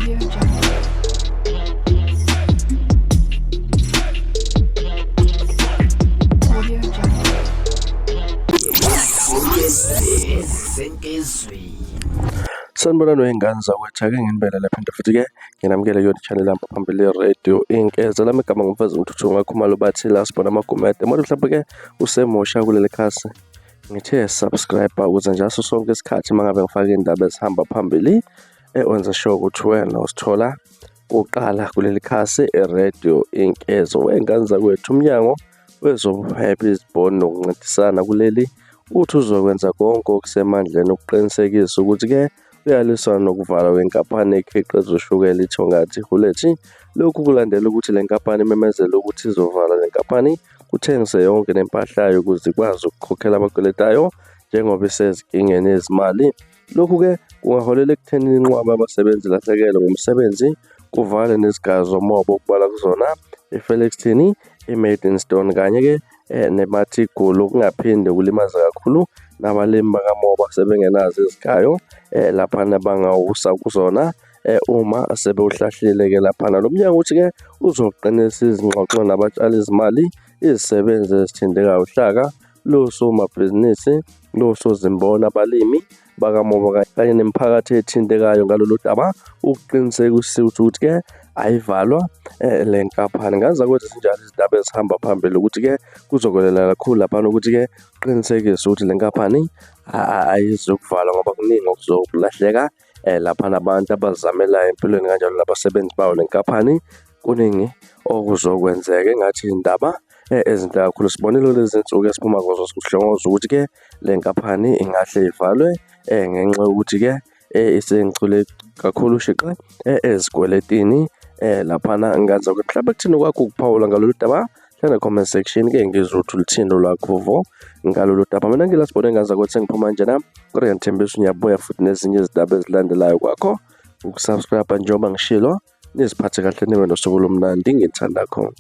Audio Jungle. Audio Jungle. Sanibonani wey'ngane zakwethu-ke nginibele lapha into futhi-ke nginamukele kuyona i-channel yami phambili ye-radio Inkeza. Lami igama ngumfazi Mthuthuva Khumalo bathi Sibona Magumede. Manje mhlawumbe-ke usemusha kuleli khasi, ngithe subscribe ukuze ngaso sonke isikhathi uma ngabe ngifake iy'ndaba ezihamba phambili wenza sure ukuthi wena usithola uqala kuleli khasi i-radio Inkeza. Wey'ngane zakwethu, umnyango wezokuphepha, iziboni nokuncintisana kuleli uthi uzokwenza konke okusemandleni ukuqinisekisa ukuthi-ke uyaliswana nokuvalwa kwenkampani ekhiqiza ushukela iThongathi Hulethi. Lokhu kulandela ukuthi le nkampani imemezele ukuthi izovala le nkampani, kuthengise yonke nempahla yayo ukuze ikwazi ukukhokhela abakweletayo njengoba isezinkingeni yezimali. Lokhu-ke kungaholela ekuthenini inqwaba abasebenzi ilahlekelwe ngumsebenzi, kuvale nezigaba zomoba okubalwa kuzona i-Felix Thini, i-Maidstone kanye-ke neMatigulu, okungaphinde kulimaza kakhulu nabalimi bakamoba sebengenazo izigayo laphana bangawusa kuzona uma sebewuhlahlile-ke laphana. Lo mnyango uthi-ke uzoqinisa izingxoxo nabatshali izimali, izisebenzi ezithintekayo uhlaka losomabhizinisi, losozimbona, abalimi bakamoba kanye nemiphakathi ethintekayo ngalolu daba, ukuqinisekisa ukuthi-ke ayivalwa le nkampani. Ngaza kwethu zinjalo izindaba ezihamba phambili ukuthi-ke kuzokolela kakhulu laphana ukuthi-ke uqinisekise ukuthi le nkampani ayizukuvalwa ngoba kuningi okuzokulahleka laphana abantu abazamelayo empilweni kanjalo nabasebenzi bawo le nkampani. Kuningi okuzokwenzeka engathi iy'ndaba ezinhle kakhulu. Sibonile lezi nsuku esiphuma kuzo sikuhlongoza ukuthi-ke le nkampani ingahle ivalwe ngenxa yokuthi-ke isengicule kakhulu shiqe ezikweletini laphana. Ngaza ukuthi mhlawumbe kuthini kwakho ukuphawula ngalolu daba, hlala comment section-ke ngizwe ukuthi ulithini lwakho ngalolu daba. Mina ngila Sibone ngaza ukuthi sengiphuma njena, kodwa ngiyethembisa uyabuya futhi nezinye izindaba ezilandelayo kwakho. Ukusubscribe njengoba ngishilo, niziphathe kahle nibe nosuku olumnandi, ngithanda khona.